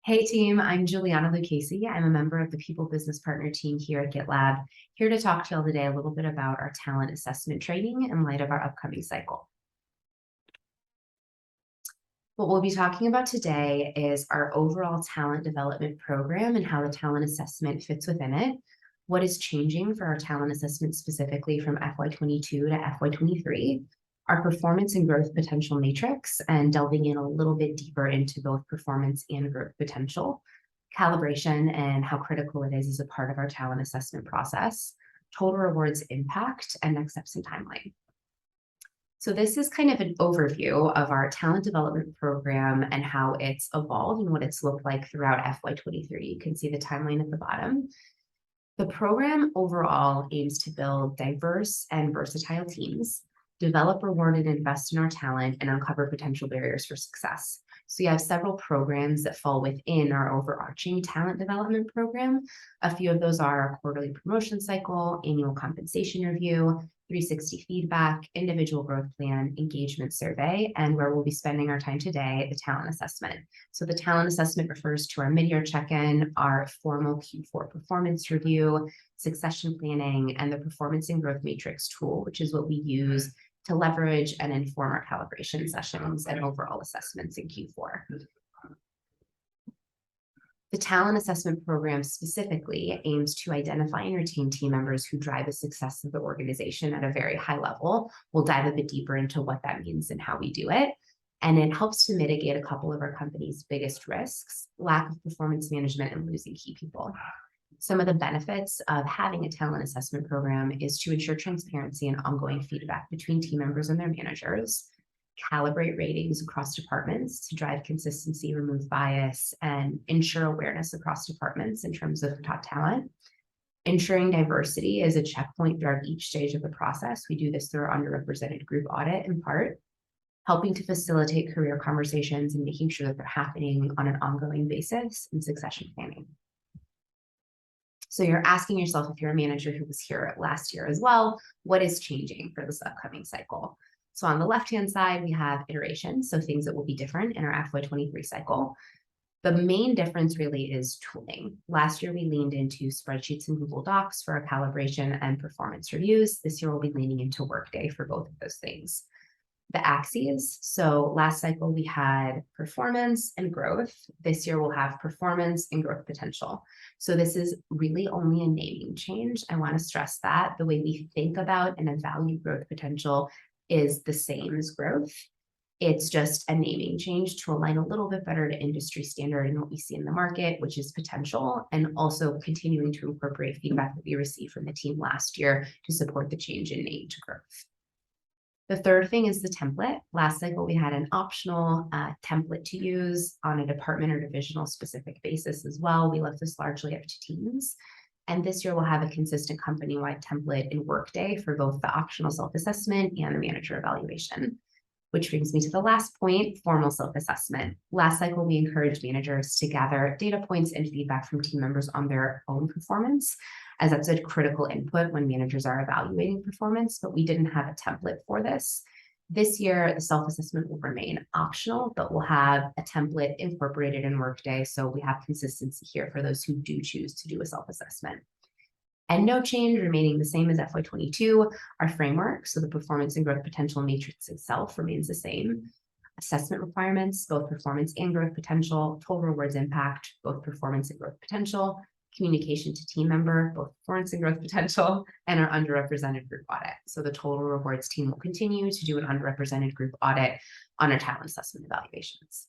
Hey team, I'm Juliana Lucchesi. I'm a member of the People Business Partner team here at GitLab, here to talk to you all today a little bit about our talent assessment training in light of our upcoming cycle. What we'll be talking about today is our overall talent development program and how the talent assessment fits within it, what is changing for our talent assessment specifically from FY'22 to FY'23, our performance and growth potential matrix, and delving in a little bit deeper into both performance and growth potential, calibration and how critical it is as a part of our talent assessment process, total rewards impact, and next steps and timeline. So this is kind of an overview of our talent development program and how it's evolved and what it's looked like throughout FY'23. You can see the timeline at the bottom. The program overall aims to build diverse and versatile teams, develop, reward, and invest in our talent, and uncover potential barriers for success. So you have several programs that fall within our overarching talent development program. A few of those are our quarterly promotion cycle, annual compensation review, 360 feedback, individual growth plan, engagement survey, and where we'll be spending our time today, the talent assessment. So the talent assessment refers to our mid-year check-in, our formal Q4 performance review, succession planning, and the performance and growth matrix tool, which is what we use to leverage and inform our calibration sessions and overall assessments in Q4. The talent assessment program specifically aims to identify and retain team members who drive the success of the organization at a very high level. We'll dive a bit deeper into what that means and how we do it. And it helps to mitigate a couple of our company's biggest risks: lack of performance management and losing key people. Some of the benefits of having a talent assessment program is to ensure transparency and ongoing feedback between team members and their managers, calibrate ratings across departments to drive consistency, remove bias, and ensure awareness across departments in terms of top talent. Ensuring diversity is a checkpoint throughout each stage of the process. We do this through our underrepresented group audit in part, helping to facilitate career conversations and making sure that they're happening on an ongoing basis in succession planning. So you're asking yourself, if you're a manager who was here last year as well, what is changing for this upcoming cycle? So on the left-hand side, we have iterations, so things that will be different in our FY'23 cycle. The main difference really is tooling. Last year, we leaned into spreadsheets and Google Docs for our calibration and performance reviews. This year, we'll be leaning into Workday for both of those things. The axes, so last cycle we had performance and growth. This year we'll have performance and growth potential. So this is really only a naming change. I want to stress that the way we think about and evaluate growth potential is the same as growth. It's just a naming change to align a little bit better to industry standard and what we see in the market, which is potential, and also continuing to incorporate feedback that we received from the team last year to support the change in name to growth. The third thing is the template. Last cycle, we had an optional template to use on a department or divisional specific basis as well. We left this largely up to teams. And this year, we'll have a consistent company-wide template in Workday for both the optional self-assessment and the manager evaluation. Which brings me to the last point, formal self-assessment. Last cycle, we encouraged managers to gather data points and feedback from team members on their own performance, as that's a critical input when managers are evaluating performance, but we didn't have a template for this. This year, the self-assessment will remain optional, but we'll have a template incorporated in Workday, so we have consistency here for those who do choose to do a self-assessment. And no change, remaining the same as FY'22, our framework, so the performance and growth potential matrix itself remains the same. Assessment requirements, both performance and growth potential, total rewards impact, both performance and growth potential, communication to team member, both performance and growth potential, and our underrepresented group audit. So the total rewards team will continue to do an underrepresented group audit on our talent assessment evaluations.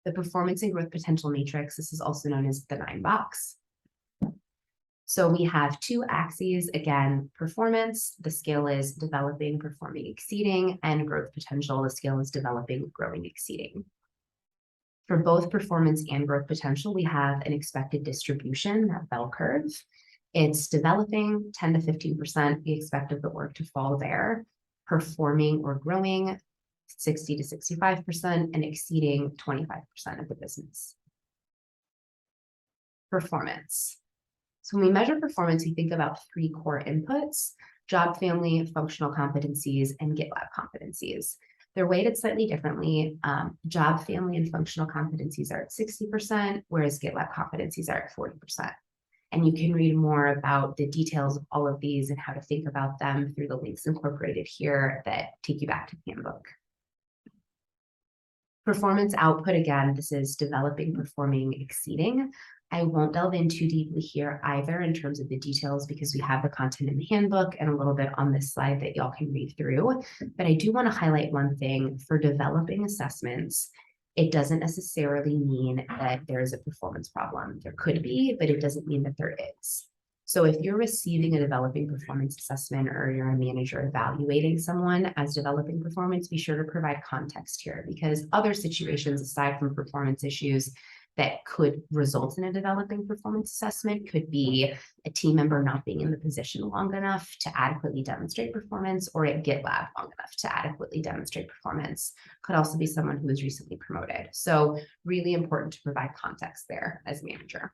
The performance and growth potential matrix, this is also known as the 9-box. So we have two axes, again, performance, the scale is developing, performing, exceeding, and growth potential, the scale is developing, growing, exceeding. For both performance and growth potential, we have an expected distribution, that bell curve. It's developing 10 to 15%, we expect of the work to fall there, performing or growing 60 to 65%, and exceeding 25% of the business. Performance. So when we measure performance, we think about three core inputs: job family, functional competencies, and GitLab competencies. They're weighted slightly differently. Job, family, and functional competencies are at 60%, whereas GitLab competencies are at 40%. And you can read more about the details of all of these and how to think about them through the links incorporated here that take you back to the handbook. Performance output, again, this is developing, performing, exceeding. I won't delve in too deeply here either in terms of the details because we have the content in the handbook and a little bit on this slide that y'all can read through. But I do want to highlight one thing for developing assessments. It doesn't necessarily mean that there's a performance problem. There could be, but it doesn't mean that there is. So if you're receiving a developing performance assessment or you're a manager evaluating someone as developing performance, be sure to provide context here because other situations aside from performance issues that could result in a developing performance assessment could be a team member not being in the position long enough to adequately demonstrate performance or at GitLab long enough to adequately demonstrate performance. Could also be someone who was recently promoted. So really important to provide context there as manager.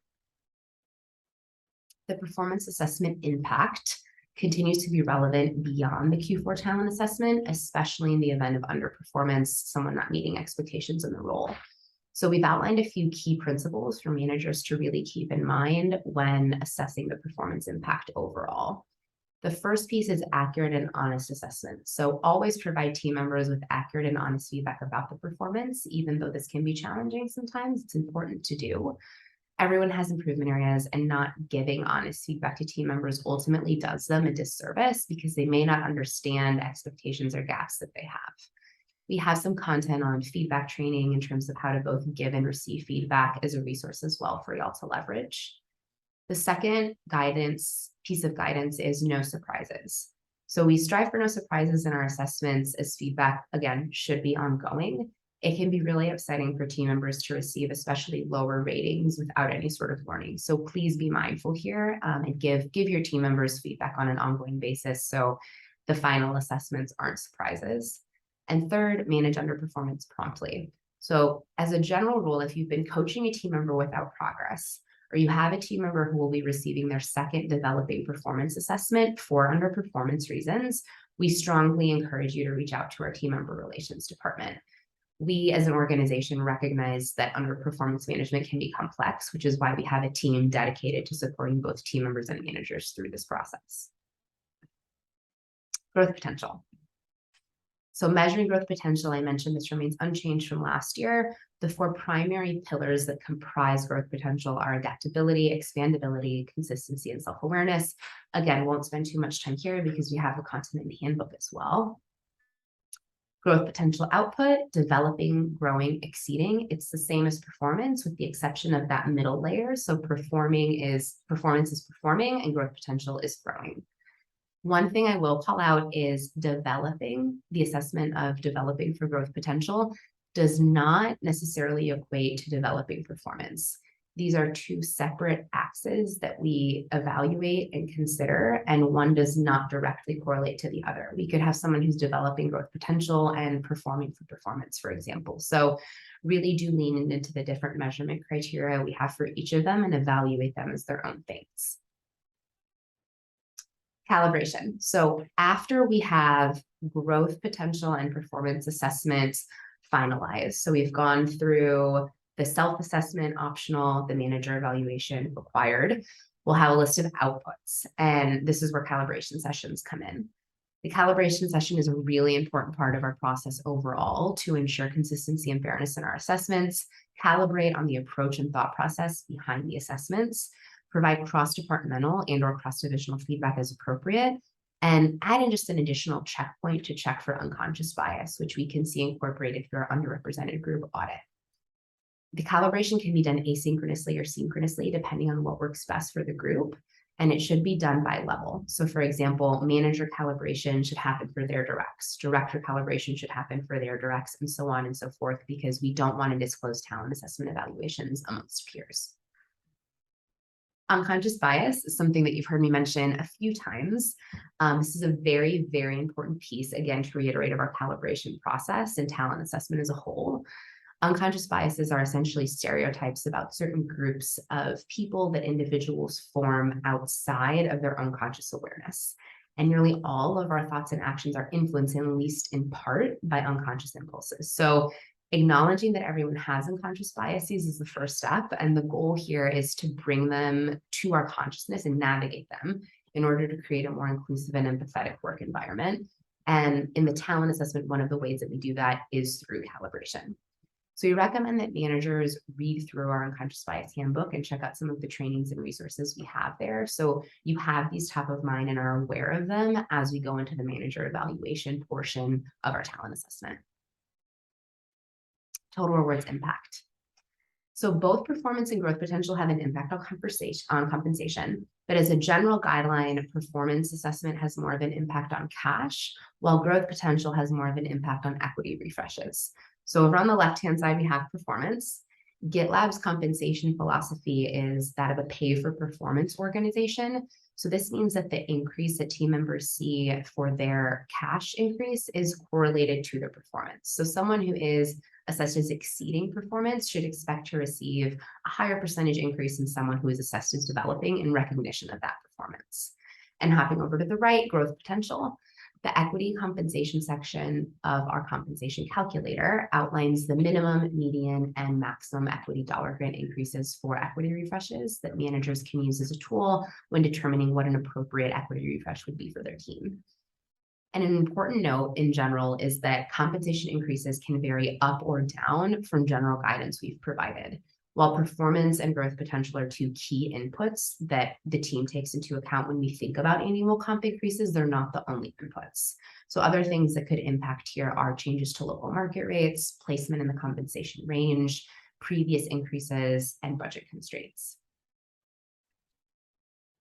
The performance assessment impact continues to be relevant beyond the Q4 talent assessment, especially in the event of underperformance, someone not meeting expectations in the role. So we've outlined a few key principles for managers to really keep in mind when assessing the performance impact overall. The first piece is accurate and honest assessment. So always provide team members with accurate and honest feedback about the performance, even though this can be challenging sometimes, it's important to do. Everyone has improvement areas and not giving honest feedback to team members ultimately does them a disservice because they may not understand expectations or gaps that they have. We have some content on feedback training in terms of how to both give and receive feedback as a resource as well for y'all to leverage. The second piece of guidance is no surprises. So we strive for no surprises in our assessments as feedback, again, should be ongoing. It can be really upsetting for team members to receive especially lower ratings without any sort of warning. So please be mindful here and give your team members feedback on an ongoing basis so the final assessments aren't surprises. And third, manage underperformance promptly. So as a general rule, if you've been coaching a team member without progress, or you have a team member who will be receiving their second developing performance assessment for underperformance reasons, we strongly encourage you to reach out to our team member relations department. We as an organization recognize that underperformance management can be complex, which is why we have a team dedicated to supporting both team members and managers through this process. Growth potential. So measuring growth potential, I mentioned this remains unchanged from last year. The four primary pillars that comprise growth potential are adaptability, expandability, consistency, and self-awareness. Again, won't spend too much time here because we have the content in the handbook as well. Growth potential output, developing, growing, exceeding. It's the same as performance with the exception of that middle layer. So performance is performing and growth potential is growing. One thing I will call out is developing. The assessment of developing for growth potential does not necessarily equate to developing performance. These are two separate axes that we evaluate and consider, and one does not directly correlate to the other. We could have someone who's developing growth potential and performing for performance, for example. So really do lean into the different measurement criteria we have for each of them and evaluate them as their own things. Calibration. So after we have growth potential and performance assessments finalized, so we've gone through the self-assessment optional, the manager evaluation required, we'll have a list of outputs. And this is where calibration sessions come in. The calibration session is a really important part of our process overall to ensure consistency and fairness in our assessments, calibrate on the approach and thought process behind the assessments, provide cross-departmental and or cross-divisional feedback as appropriate, and add in just an additional checkpoint to check for unconscious bias, which we can see incorporated through our underrepresented group audit. The calibration can be done asynchronously or synchronously, depending on what works best for the group, and it should be done by level. So for example, manager calibration should happen for their directs, director calibration should happen for their directs, and so on and so forth, because we don't want to disclose talent assessment evaluations amongst peers. Unconscious bias is something that you've heard me mention a few times. This is a very, very important piece, again, to reiterate, of our calibration process and talent assessment as a whole. Unconscious biases are essentially stereotypes about certain groups of people that individuals form outside of their own conscious awareness. And nearly all of our thoughts and actions are influenced, at least in part, by unconscious impulses. So acknowledging that everyone has unconscious biases is the first step. And the goal here is to bring them to our consciousness and navigate them in order to create a more inclusive and empathetic work environment. And in the talent assessment, one of the ways that we do that is through calibration. So we recommend that managers read through our unconscious bias handbook and check out some of the trainings and resources we have there. So you have these top of mind and are aware of them as we go into the manager evaluation portion of our talent assessment. Total rewards impact. So both performance and growth potential have an impact on compensation, but as a general guideline, performance assessment has more of an impact on cash, while growth potential has more of an impact on equity refreshes. So over on the left-hand side, we have performance. GitLab's compensation philosophy is that of a pay-for-performance organization. So this means that the increase that team members see for their cash increase is correlated to their performance. So someone who is assessed as exceeding performance should expect to receive a higher percentage increase than someone who is assessed as developing in recognition of that performance. And hopping over to the right, growth potential. The equity compensation section of our compensation calculator outlines the minimum, median, and maximum equity dollar grant increases for equity refreshes that managers can use as a tool when determining what an appropriate equity refresh would be for their team. And an important note in general is that compensation increases can vary up or down from general guidance we've provided. While performance and growth potential are two key inputs that the team takes into account when we think about annual comp increases, they're not the only inputs. So other things that could impact here are changes to local market rates, placement in the compensation range, previous increases, and budget constraints.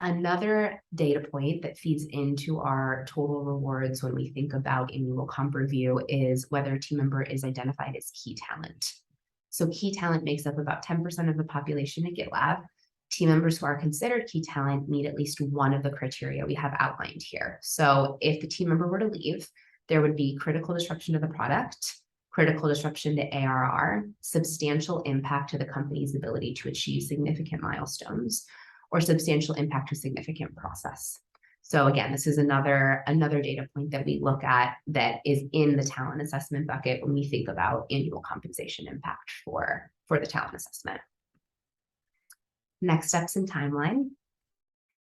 Another data point that feeds into our total rewards when we think about annual comp review is whether a team member is identified as key talent. So key talent makes up about 10% of the population at GitLab. Team members who are considered key talent meet at least one of the criteria we have outlined here. So if the team member were to leave, there would be critical disruption to the product, critical disruption to ARR, substantial impact to the company's ability to achieve significant milestones, or substantial impact to significant process. So again, this is another data point that we look at that is in the talent assessment bucket when we think about annual compensation impact for the talent assessment. Next steps and timeline.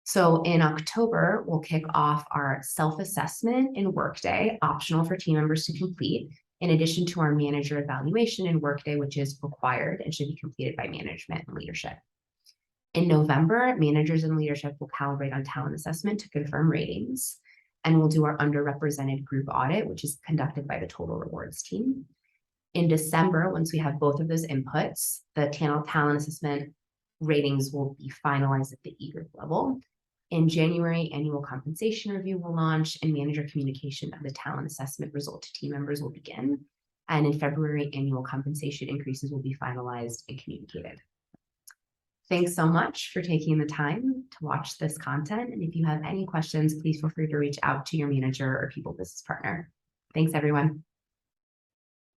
So in October, we'll kick off our self-assessment in Workday, optional for team members to complete, in addition to our manager evaluation in Workday, which is required and should be completed by management and leadership. In November, managers and leadership will calibrate on talent assessment to confirm ratings, and we'll do our underrepresented group audit, which is conducted by the total rewards team. In December, once we have both of those inputs, the talent assessment ratings will be finalized at the E-group level. In January, annual compensation review will launch, and manager communication of the talent assessment result to team members will begin. And in February, annual compensation increases will be finalized and communicated. Thanks so much for taking the time to watch this content. And if you have any questions, please feel free to reach out to your manager or people business partner. Thanks, everyone.